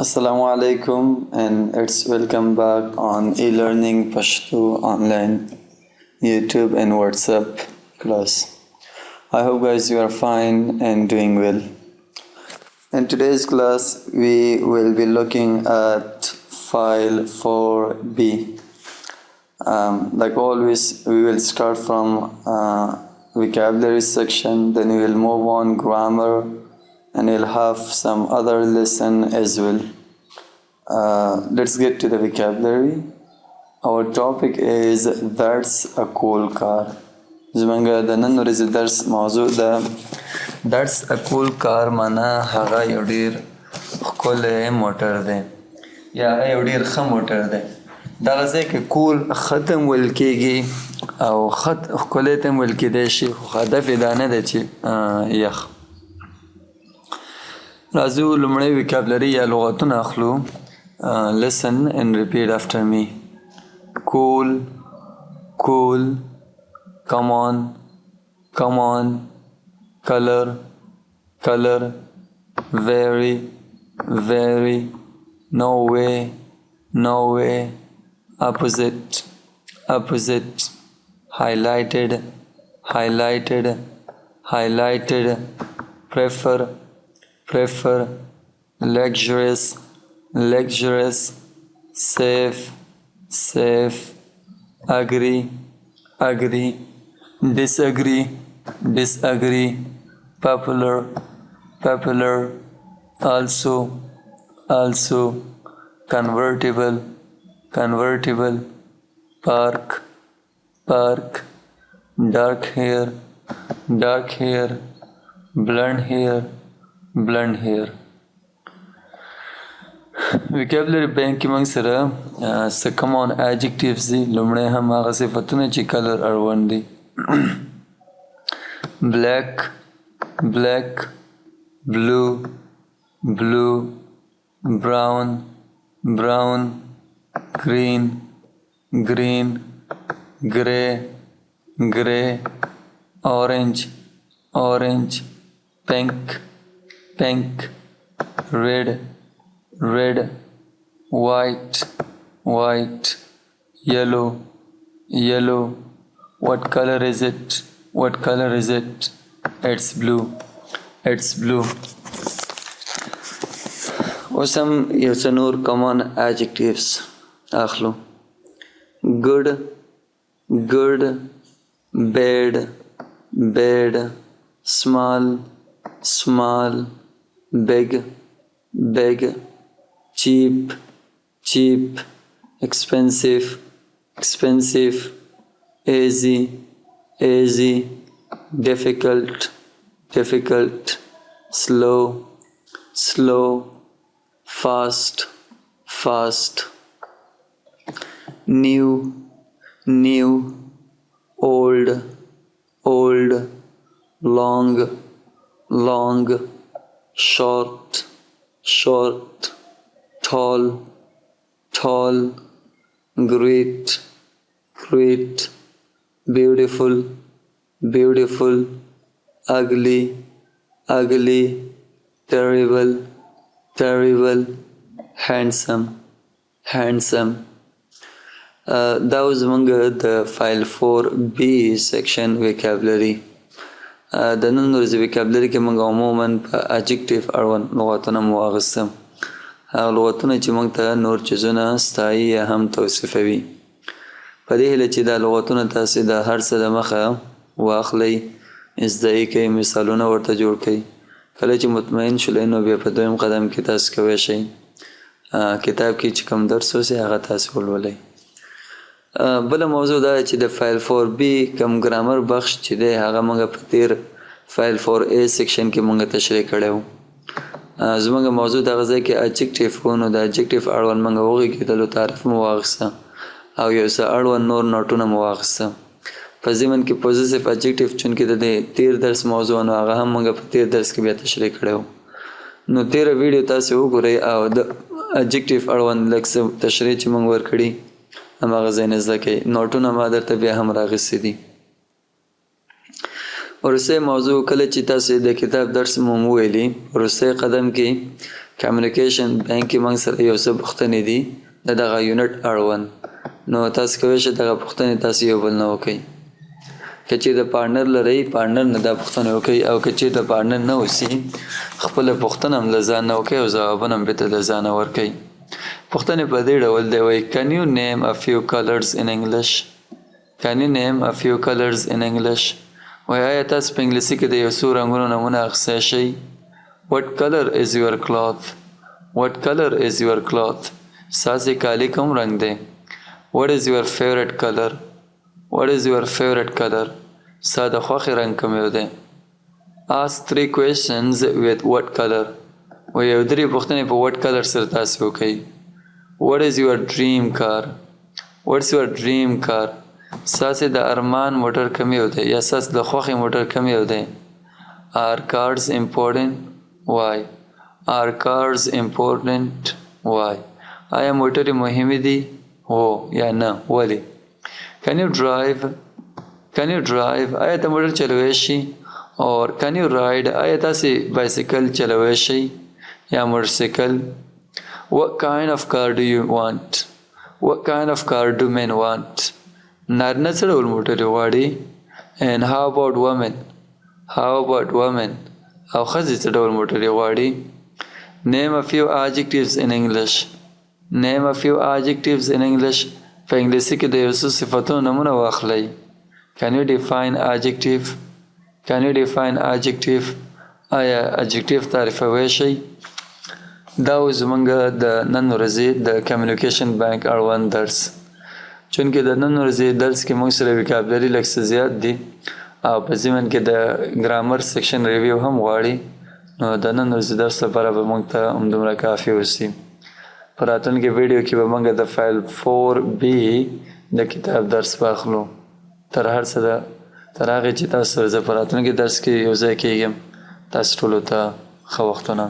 Assalamu alaikum and it's welcome back on e-learning Pashto online YouTube and WhatsApp class. I hope guys you are fine and doing well. In today's class we will be looking at file 4B. Like always we will start from vocabulary section, then we will move on grammar, and we'll have some other lesson as well. Let's get to the vocabulary. Our topic is that's a cool car. زمانګه د نن ورځې درس موضوع ده that's a cool car معنا هغه یو ډیر ښکلی موټر دی یا هغه یو ډیر ښه موټر دی. دغه ځای کې کول ختم ویل کېږي او خط ښکلی ته هم ویل کېدی شي خو هدف یې دا نه دی چې یخ. راځو لومړی vocabulary یا لغتونه اخلو. Listen and repeat after me. Cool, cool, come on, come on, color, color, very, very, no way, no way, opposite, opposite, highlighted, highlighted, highlighted, prefer, prefer, luxurious, luxurious, safe, safe, agree, agree, disagree, disagree, popular, popular, also, also, convertible, convertible, park, park, dark hair, dark hair, blonde hair, blonde hair. vocabulary bank کې موږ سره څه common adjectives دي. لومړی هم هغه صفتونه چې کلر اړوند دي. black, black, blue, blue, brown, brown, green, green, grey, grey, orange, orange, pink, pink, red, red, white, white, yellow, yellow. What color is it? What color is it? It's blue. It's blue. اوسم یو څه نور common adjectives اخلو. good, good, bad, bad, small, small, big, big, cheap, cheap, expensive, expensive, easy, easy, difficult, difficult, slow, slow, fast, fast, new, new, old, old, long, long, short, short, tall, tall, great, great, beautiful, beautiful, ugly, ugly, terrible, terrible, handsome, handsome. That was among the file 4B section vocabulary. د نن ورځې vocabulary کې موږ عموما په adjective اړوند لغتونه مو واخیستم. هغه لغتونه چې موږ ته نور چیزونه ستایي یا هم توصیفوي. په دې هیله چې دا لغتونه تاسې د هر څه د مخه واخلئ، زده یې کړئ، مثالونه ورته جوړ کړئ. کله چې مطمئن شولئ نو بیا په دویم قدم کې تاسې کولی شئ کتاب کې چې کوم درس اوسي هغه تاسې ولولئ. بله موضوع دا چې د فایل 4B کم ګرامر بخش چې دی هغه موږ په تیر فایل 4A سیکشن کې موږ تشریح کړی و. زموږ موضوع دغه ځای کې adjective و، نو د adjective اړوند موږ وغږېدلو تعریف مو واخیسته او یو څه اړوند نور نوټونه مو واخیسته. په ضمن کې possessive adjective چونکې د تیر درس موضوع نو هغه هم موږ په تیر درس کې بیا تشریح کړی و. نو تیره ویډیو تاسې وګورئ او د adjective اړوند لږ څه تشریح چې موږ ورکړي هماغه ځای نه زده کوئ. نوټونه ما درته بیا هم راغیستي دي. وروستی موضوع کله چې تاسې د کتاب درس مو وویلي، وروستی قدم کې کمیونیکیشن بانک کې موږ سره یو څه پوښتنې دي د دغه یونټ اړوند نو تاسو کولی شئ دغه پوښتنې تاسو یو بل نه وکړئ که چېرې د پارټنر لرئ پارټنر نه دا پوښتنه وکړئ او که چېرې د پارټنر نه اوسي خپله پوښتنه هم له ځان نه وکړئ او ځوابونه هم بېرته له ځانه ورکړئ پوښتنې په دې ډول دی وایي can you name a few colors in English can you name a few colors in English وایي آیا تاسو په انګلیسي کې د یو څو رنګونو نومونه اخیستی شئ what color is your cloth what color is your cloth ستاسې کالي کوم رنګ دی what is your favorite color what is your favorite color ستا د خوښې رنګ کوم یو دی ask 3 questions with what color وایي یو 3 پوښتنې په what color سره تاسې وکړئ what is your dream car what's your dream car ستاسې د ارمان موټر کوم یو دی یا ستاسې د خوښې موټر کوم یو دی are cars important why are cars important why آیا موټرې مهمې دي هو یا نه ولې can you drive آیا ته موټر چلوی شي or can you ride آیا تاسې بایسیکل چلوی شئ یا موټرسایکل what kind of car do you want what kind of car do men want نارینه څه ډول موټرې غواړي and how about women او ښځې څه ډول موټرې غواړي name a few adjectives in English په انګلیسي کې د یو څه صفتونو نومونه واخلئ can you define adjective آیا adjective تعریفوی شئ دا و زمونږ د نن ورځې د کمیونیکیشن بانک اړوند درس چونکې د نن ورځې درس کې موږ سره وکابلري لږ څه زیات دي او په ضمن کې د ګرامر سیکشن ریویو هم غواړي نو د نن ورځې درس لپاره به موږ ته همدومره کافي اوسي په راتلونکي ویډیو کې به موږ د فایل 4B د کتاب درس واخلو تر هغې چې تاسو سره زه په راتلونکي درس کې یو ځای کېږم تاسو ټولو ته ښه وختونه